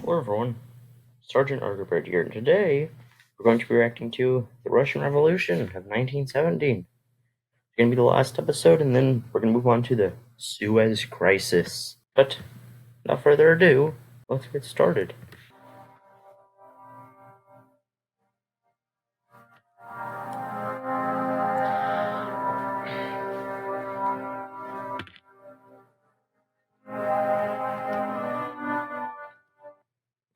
Hello everyone, Sergeant Argerbird here, and today we're going to be reacting to the Russian Revolution of 1917. It's going to be the last episode, and then we're going to move on to the Suez Crisis. But, without further ado, let's get started.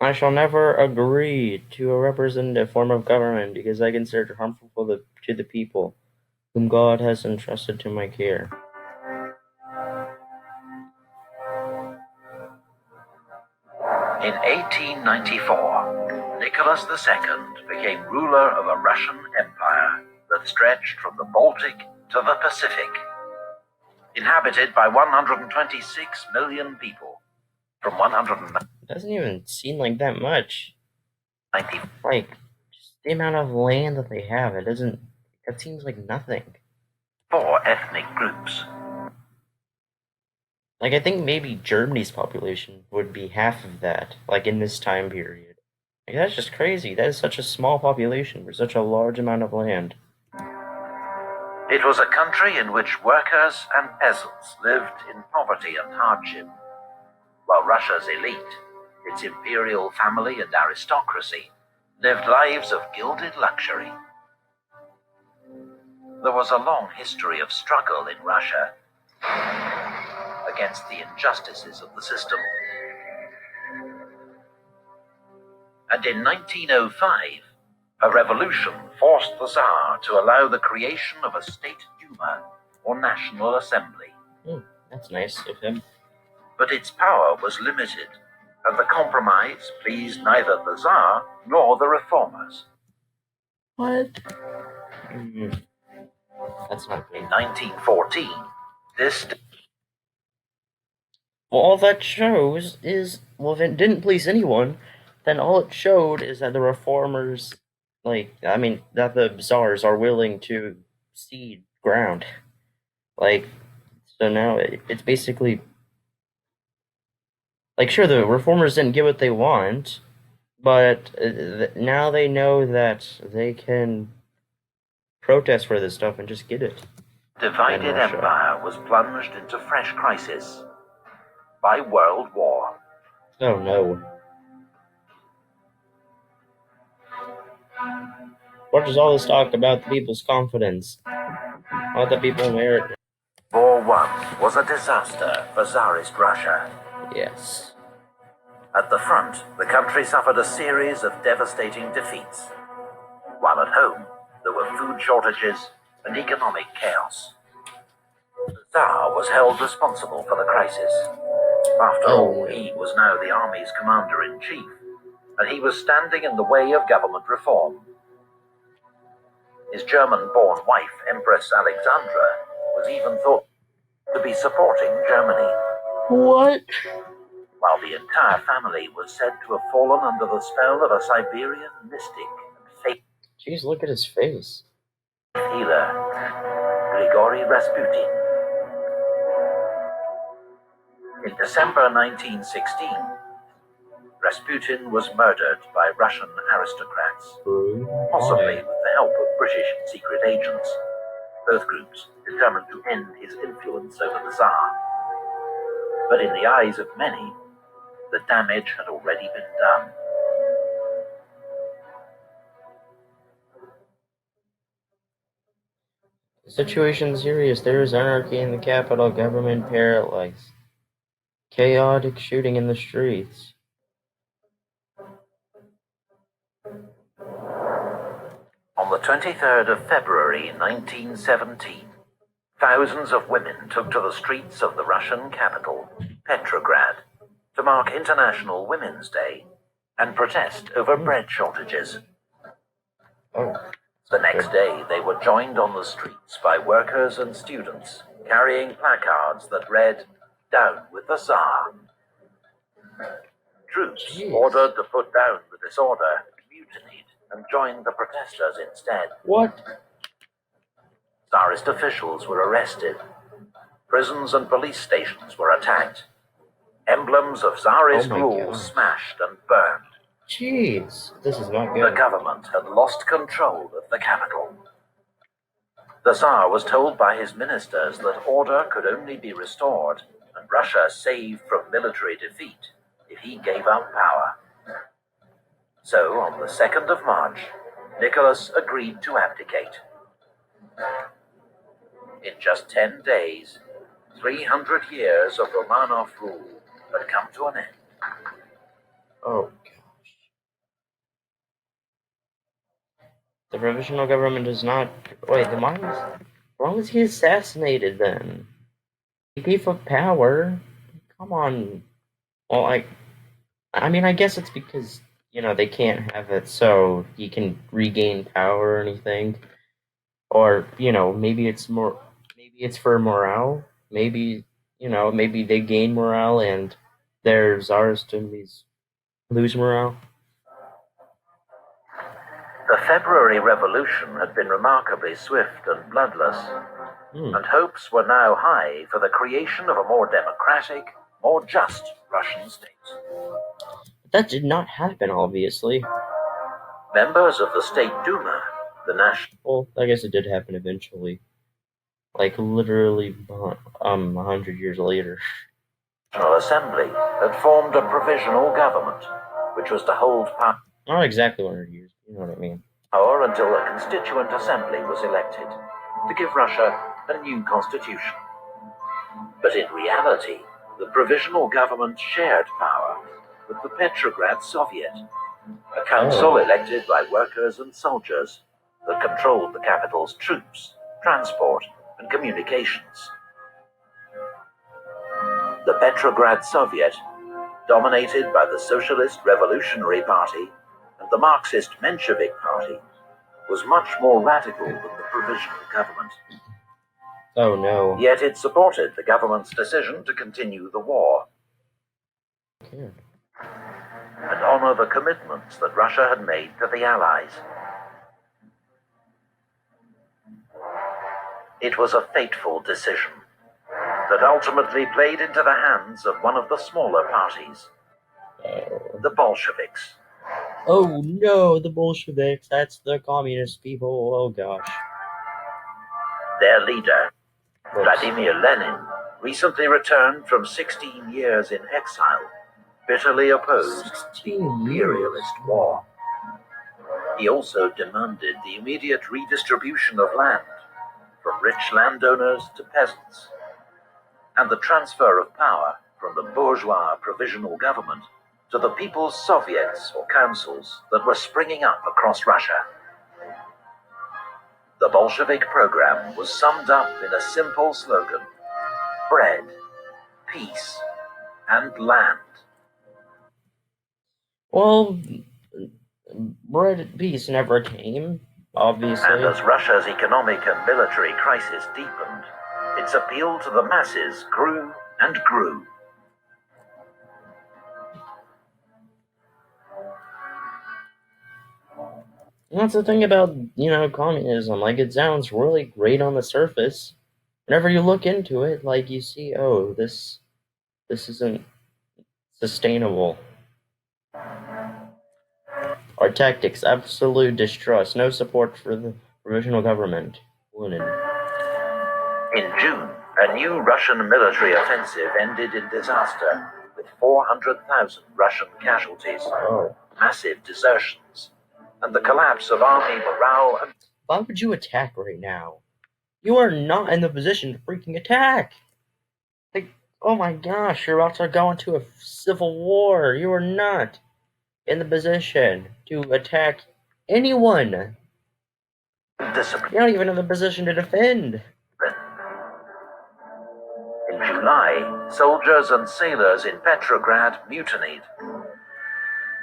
I shall never agree to a representative form of government because I consider it harmful to the people whom God has entrusted to my care. In 1894, Nicholas II became ruler of a Russian empire that stretched from the Baltic to the Pacific, inhabited by 126 million people from 190. Doesn't even seem like that much. Like, just the amount of land that they have, that seems like nothing. 4 ethnic groups. Like, I think maybe Germany's population would be half of that, like, in this time period. Like, that's just crazy. That is such a small population for such a large amount of land. It was a country in which workers and peasants lived in poverty and hardship, while Russia's elite, its imperial family and aristocracy, lived lives of gilded luxury. There was a long history of struggle in Russia against the injustices of the system. And in 1905, a revolution forced the Tsar to allow the creation of a state Duma, or National Assembly. That's nice of him. But its power was limited, and the compromise pleased neither the Tsar nor the reformers. What? That's not good. In 1914, this... Well, all that shows is, well, if it didn't please anyone, then all it showed is that the reformers, that the czars are willing to cede ground. So now it's basically, sure, the reformers didn't get what they want, but now they know that they can protest for this stuff and just get it. Divided empire was plunged into fresh crisis by World War. Oh no. What is all this talk about the people's confidence? About the people merit? War I was a disaster for Tsarist Russia. Yes. At the front, the country suffered a series of devastating defeats, while at home there were food shortages and economic chaos. The Tsar was held responsible for the crisis. After all, he was now the army's commander-in-chief, and he was standing in the way of government reform. His German-born wife, Empress Alexandra, was even thought to be supporting Germany. What? While the entire family was said to have fallen under the spell of a Siberian mystic and fake... Jeez, look at his face. ...healer, Grigory Rasputin. In December 1916, Rasputin was murdered by Russian aristocrats, possibly with the help of British secret agents, both groups determined to end his influence over the Tsar. But in the eyes of many, the damage had already been done. The situation's serious. There is anarchy in the capital, government paralyzed. Chaotic shooting in the streets. On the 23rd of February 1917, thousands of women took to the streets of the Russian capital, Petrograd, to mark International Women's Day and protest over bread shortages. The next day, they were joined on the streets by workers and students carrying placards that read, "Down with the Tsar." Troops ordered to put down the disorder mutinied and joined the protesters instead. What? Tsarist officials were arrested. Prisons and police stations were attacked. Emblems of Tsarist Oh my rule gosh. smashed and burned. Jeez, this is not The good. government had lost control of the capital. The Tsar was told by his ministers that order could only be restored and Russia saved from military defeat if he gave up power. So, on the 2nd of March, Nicholas agreed to abdicate. In just 10 days, 300 years of Romanov rule had come to an end. Oh gosh. The provisional government is not. Wait, why was he assassinated then? He gave up power. Come on. Well, I mean, I guess it's because they can't have it, so he can regain power or anything. Or maybe it's more. Maybe it's for morale. Maybe maybe they gain morale and their Tsarist enemies lose morale. The February Revolution had been remarkably swift and bloodless, and hopes were now high for the creation of a more democratic, more just Russian state. But that did not happen, obviously. Members of the State Duma, the national... Well, I guess it did happen eventually. Like, literally, 100 years later. National Assembly had formed a provisional government, which was to hold power... Not exactly 100 years, you know what I mean. Power until a constituent assembly was elected, to give Russia a new constitution. But in reality, the provisional government shared power with the Petrograd Soviet, a council elected by workers and soldiers that controlled the capital's troops, transport, and communications. The Petrograd Soviet, dominated by the Socialist Revolutionary Party and the Marxist Menshevik Party, was much more radical than the provisional government. Oh no. Yet it supported the government's decision to continue the war and honor the commitments that Russia had made to the Allies. It was a fateful decision that ultimately played into the hands of one of the smaller parties, the Bolsheviks. Oh no, the Bolsheviks, that's the communist people, oh gosh. Their leader, Vladimir Lenin, recently returned from 16 years in exile, bitterly opposed the imperialist war. He also demanded the immediate redistribution of land from rich landowners to peasants, and the transfer of power from the bourgeois provisional government to the people's soviets or councils that were springing up across Russia. The Bolshevik program was summed up in a simple slogan: bread, peace, and land. Well, bread and peace never came, obviously. And as Russia's economic and military crisis deepened, its appeal to the masses grew and grew. And that's the thing about, communism. Like, it sounds really great on the surface. Whenever you look into it, like, you see, oh, this isn't sustainable. Our tactics, absolute distrust, no support for the provisional government. Lenin. In June, a new Russian military offensive ended in disaster, with 400,000 Russian casualties, massive desertions, and the collapse of army morale and... Why would you attack right now? You are not in the position to freaking attack! Like, oh my gosh, you're about to go into a civil war. You are not in the position to attack anyone. discipline. You're not even in the position to defend. In July, soldiers and sailors in Petrograd mutinied.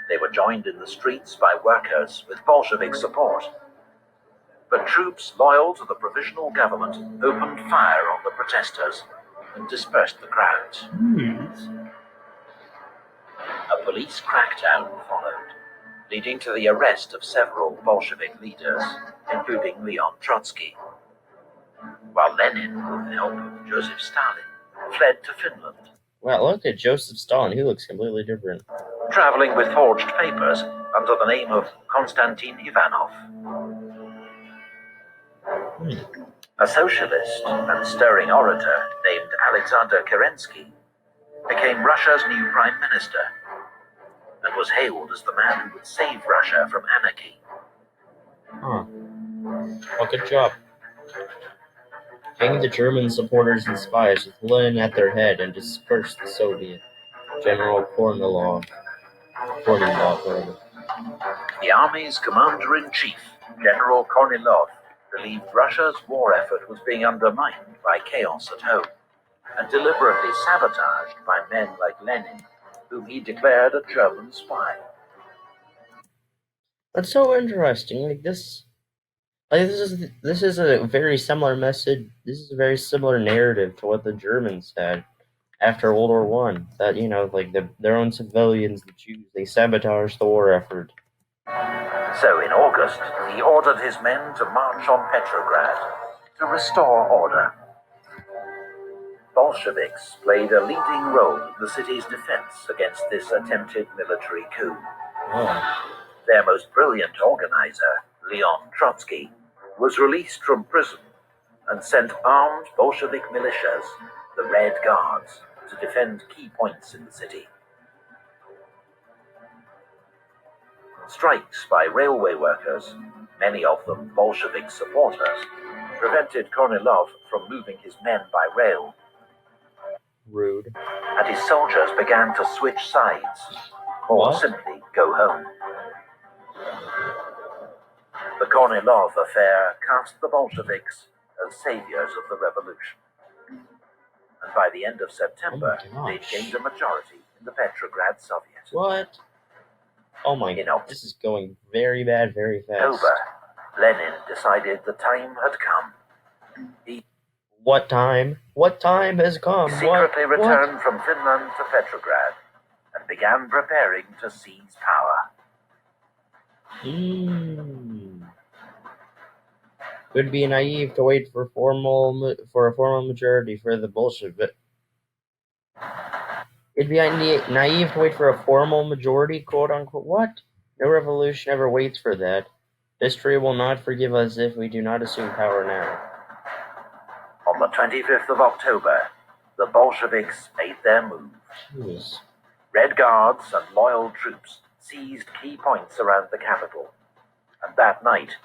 They were joined in the streets by workers with Bolshevik support. But troops loyal to the provisional government opened fire on the protesters and dispersed the crowds. A police crackdown followed, leading to the arrest of several Bolshevik leaders, including Leon Trotsky, while Lenin, with the help of Joseph Stalin, fled to Finland. Wow, look at Joseph Stalin. He looks completely different. Traveling with forged papers under the name of Konstantin Ivanov. A socialist and stirring orator named Alexander Kerensky became Russia's new prime minister and was hailed as the man who would save Russia from anarchy. Huh. Well, good job. Hang the German supporters and spies with Lenin at their head and disperse the Soviet. General Kornilov. Whatever. The army's commander-in-chief, General Kornilov, believed Russia's war effort was being undermined by chaos at home and deliberately sabotaged by men like Lenin, whom he declared a German spy. That's so interesting. This is a very similar message. This is a very similar narrative to what the Germans had after World War One. That their own civilians, the Jews, they sabotaged the war effort. So in August, he ordered his men to march on Petrograd to restore order. Bolsheviks played a leading role in the city's defense against this attempted military coup. Oh. Their most brilliant organizer, Leon Trotsky, was released from prison and sent armed Bolshevik militias, the Red Guards, to defend key points in the city. Strikes by railway workers, many of them Bolshevik supporters, prevented Kornilov from moving his men by rail. Rude. And his soldiers began to switch sides, or simply go home. The Kornilov Affair cast the Bolsheviks as saviors of the revolution. And by the end of September, they'd gained a majority in the Petrograd Soviet. What? Oh my god, this is going very bad, very fast. Over, Lenin decided the time had come. What time? What time has come? He secretly returned from Finland to Petrograd and began preparing to seize power. Would be naive to wait for a formal majority for the Bolsheviks. It'd be naive to wait for a formal majority, quote unquote. What? No revolution ever waits for that. History will not forgive us if we do not assume power now. On the 25th of October, the Bolsheviks made their move. Jeez. Red Guards and loyal troops seized key points around the capital, and that night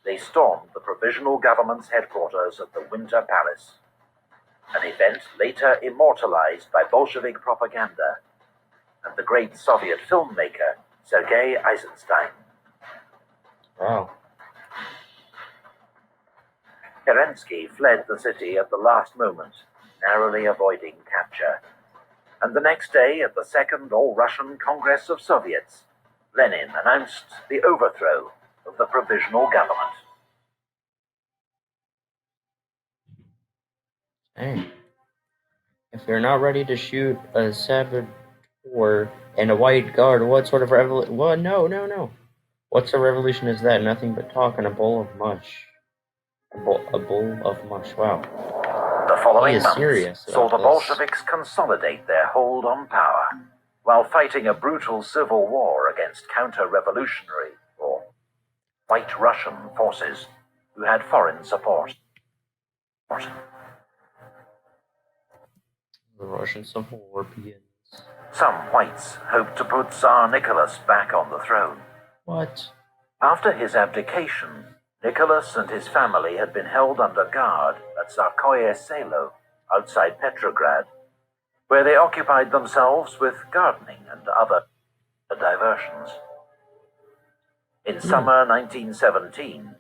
they stormed the Provisional Government's headquarters at the Winter Palace, an event later immortalized by Bolshevik propaganda and the great Soviet filmmaker Sergei Eisenstein. Wow. Kerensky fled the city at the last moment, narrowly avoiding capture. And the next day, at the Second All-Russian Congress of Soviets, Lenin announced the overthrow of the Provisional Government. Dang. If you're not ready to shoot a saboteur and a white guard, what sort of revolution? Well, no. What sort of revolution is that? Nothing but talk and a bowl of mush. A bowl of mush. Wow. The following months saw the Bolsheviks consolidate their hold on power, while fighting a brutal civil war against counter-revolutionary or White Russian forces who had foreign support. The Russian Civil War begins. Some whites hoped to put Tsar Nicholas back on the throne. What? After his abdication, Nicholas and his family had been held under guard at Tsarskoye Selo, outside Petrograd, where they occupied themselves with gardening and other diversions. In summer 1917...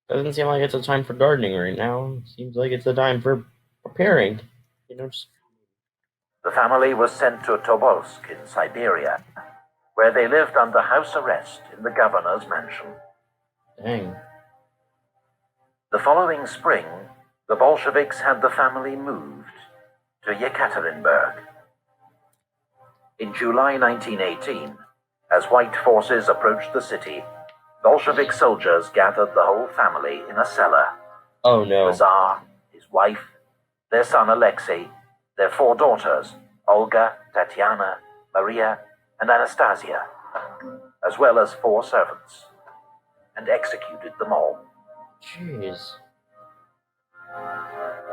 Doesn't seem like it's a time for gardening right now. Seems like it's a time for preparing. The family was sent to Tobolsk in Siberia, where they lived under house arrest in the governor's mansion. Dang. The following spring, the Bolsheviks had the family moved to Yekaterinburg. In July 1918, as white forces approached the city, Bolshevik soldiers gathered the whole family in a cellar. Oh no. The Tsar, his wife, their son Alexei, their 4 daughters, Olga, Tatiana, Maria, and Anastasia, as well as 4 servants, and executed them all. Jeez.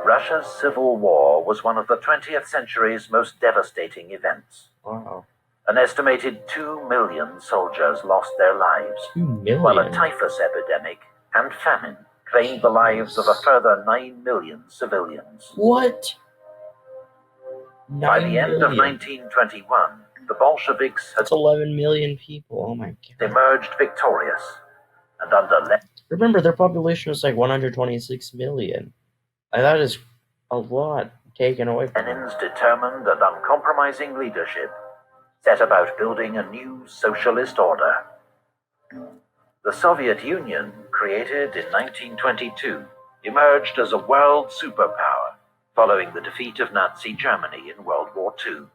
Russia's civil war was one of the 20th century's most devastating events. Wow. An estimated 2 million soldiers lost their lives, 2 million? while a typhus epidemic and famine claimed the lives of a further 9 million civilians. What? By the end of 1921, the Bolsheviks had That's 11 million people. Oh my god. emerged victorious, and under Lenin. Remember, their population was like 126 million. And that is a lot taken away from them. Lenin's determined and uncompromising leadership set about building a new socialist order. The Soviet Union, created in 1922, emerged as a world superpower following the defeat of Nazi Germany in World War II.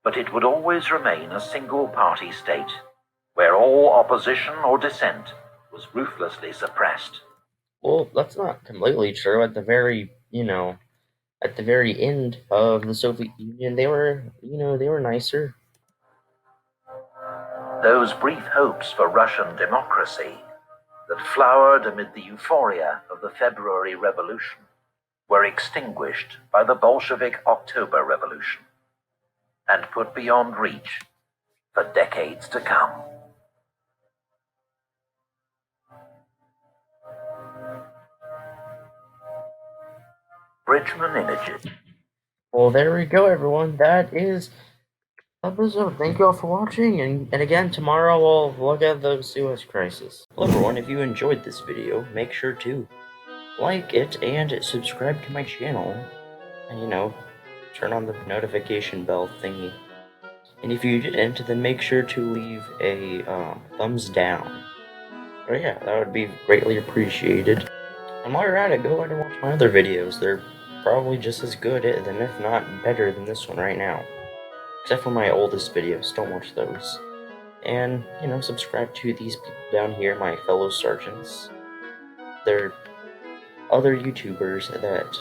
But it would always remain a single-party state, where all opposition or dissent was ruthlessly suppressed. Well, that's not completely true. At the very, at the very end of the Soviet Union, they were nicer. Those brief hopes for Russian democracy that flowered amid the euphoria of the February Revolution were extinguished by the Bolshevik October Revolution and put beyond reach for decades to come. Bridgman Images. Well, there we go, everyone. That is episode. Thank you all for watching, and again, tomorrow we'll look at the Suez Crisis. Well, everyone, if you enjoyed this video, make sure to like it and subscribe to my channel, and turn on the notification bell thingy. And if you didn't, then make sure to leave a thumbs down. But yeah, that would be greatly appreciated. And while you're at it, go ahead and watch my other videos. They're probably just as good, and if not better than this one right now. Except for my oldest videos, don't watch those. And, subscribe to these people down here, my fellow sergeants. They're other YouTubers that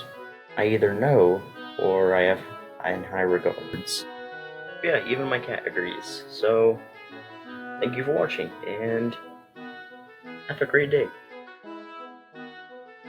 I either know or I have in high regards. Yeah, even my cat agrees. So, thank you for watching, and have a great day.